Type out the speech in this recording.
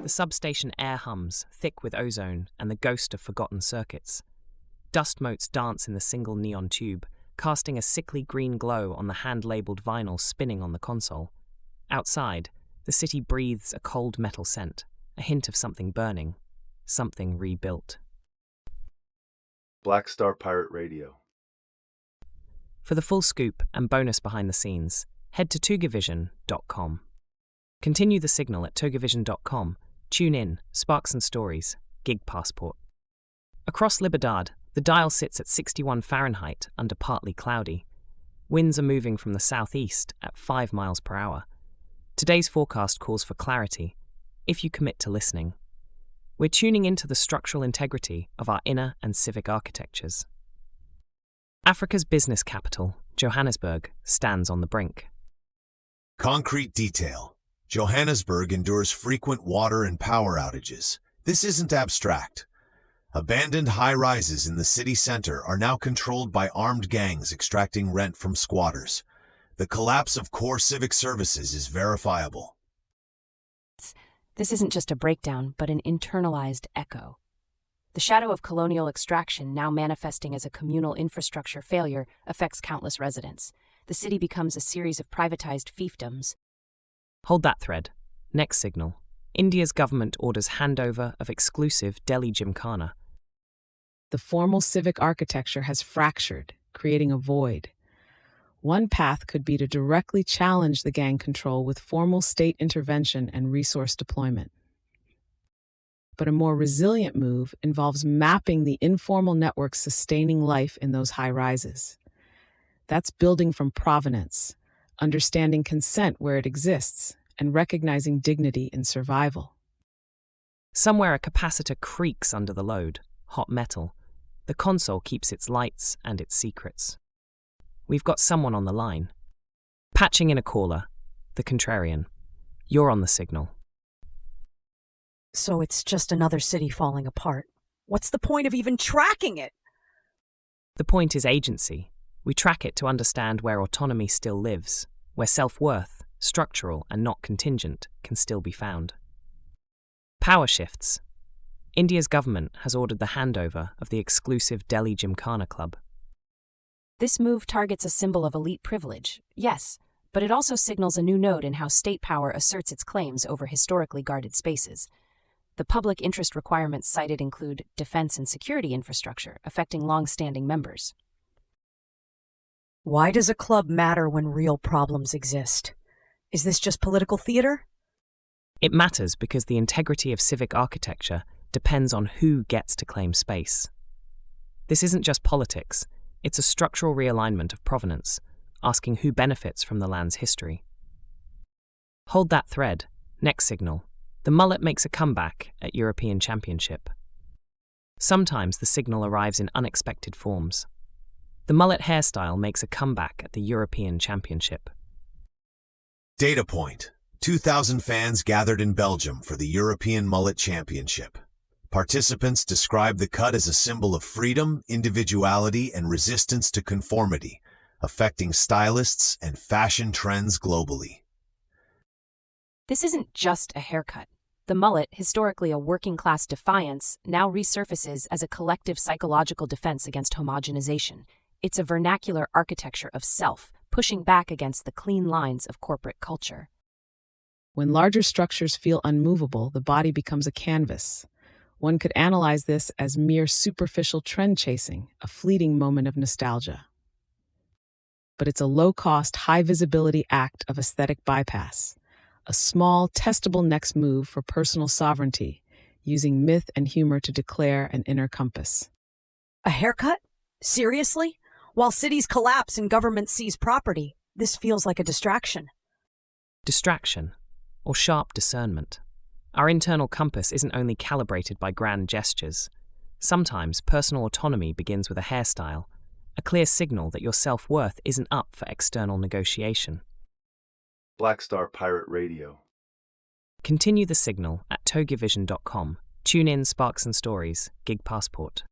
The substation air hums, thick with ozone and the ghost of forgotten circuits. Dust motes dance in the single neon tube, casting a sickly green glow on the hand-labeled vinyl spinning on the console. Outside, the city breathes a cold metal scent, a hint of something burning, something rebuilt. Black Star Pirate Radio. For the full scoop and bonus behind the scenes, head to TogeeVision.com. Continue the signal at TogeeVision.com. Tune in, Sparks and Stories, Gig Passport. Across Libertad, the dial sits at 61 Fahrenheit under partly cloudy. Winds are moving from the southeast at 5 miles per hour. Today's forecast calls for clarity, if you commit to listening. We're tuning into the structural integrity of our inner and civic architectures. Africa's business capital, Johannesburg, stands on the brink. Concrete detail. Johannesburg endures frequent water and power outages. This isn't abstract. Abandoned high-rises in the city center are now controlled by armed gangs extracting rent from squatters. The collapse of core civic services is verifiable. This isn't just a breakdown, but an internalized echo. The shadow of colonial extraction, now manifesting as a communal infrastructure failure, affects countless residents. The city becomes a series of privatized fiefdoms. Hold that thread. Next signal. India's government orders handover of exclusive Delhi Gymkhana. The formal civic architecture has fractured, creating a void. One path could be to directly challenge the gang control with formal state intervention and resource deployment. But a more resilient move involves mapping the informal networks sustaining life in those high rises. That's building from provenance, understanding consent where it exists, and recognizing dignity in survival. Somewhere a capacitor creaks under the load, hot metal. The console keeps its lights and its secrets. We've got someone on the line. Patching in a caller, the contrarian. You're on the signal. So it's just another city falling apart. What's the point of even tracking it? The point is agency. We track it to understand where autonomy still lives, where self-worth, structural and not contingent, can still be found. Power shifts. India's government has ordered the handover of the exclusive Delhi Gymkhana Club. This move targets a symbol of elite privilege, yes, but it also signals a new node in how state power asserts its claims over historically guarded spaces. The public interest requirements cited include defense and security infrastructure affecting long-standing members. Why does a club matter when real problems exist? Is this just political theater? It matters because the integrity of civic architecture depends on who gets to claim space. This isn't just politics, it's a structural realignment of provenance, asking who benefits from the land's history. Hold that thread. Next signal. The mullet makes a comeback at European Championship. Sometimes the signal arrives in unexpected forms. The mullet hairstyle makes a comeback at the European Championship. Data point. 2,000 fans gathered in Belgium for the European Mullet Championship. Participants describe the cut as a symbol of freedom, individuality, and resistance to conformity, affecting stylists and fashion trends globally. This isn't just a haircut. The mullet, historically a working-class defiance, now resurfaces as a collective psychological defense against homogenization. It's a vernacular architecture of self, pushing back against the clean lines of corporate culture. When larger structures feel unmovable, the body becomes a canvas. One could analyze this as mere superficial trend chasing, a fleeting moment of nostalgia. But it's a low-cost, high-visibility act of aesthetic bypass, a small, testable next move for personal sovereignty, using myth and humor to declare an inner compass. A haircut? Seriously? While cities collapse and governments seize property, this feels like a distraction. Distraction, or sharp discernment. Our internal compass isn't only calibrated by grand gestures. Sometimes personal autonomy begins with a hairstyle, a clear signal that your self-worth isn't up for external negotiation. Black Star Pirate Radio. Continue the signal at TogeeVision.com. Tune in, Sparks and Stories, Gig Passport.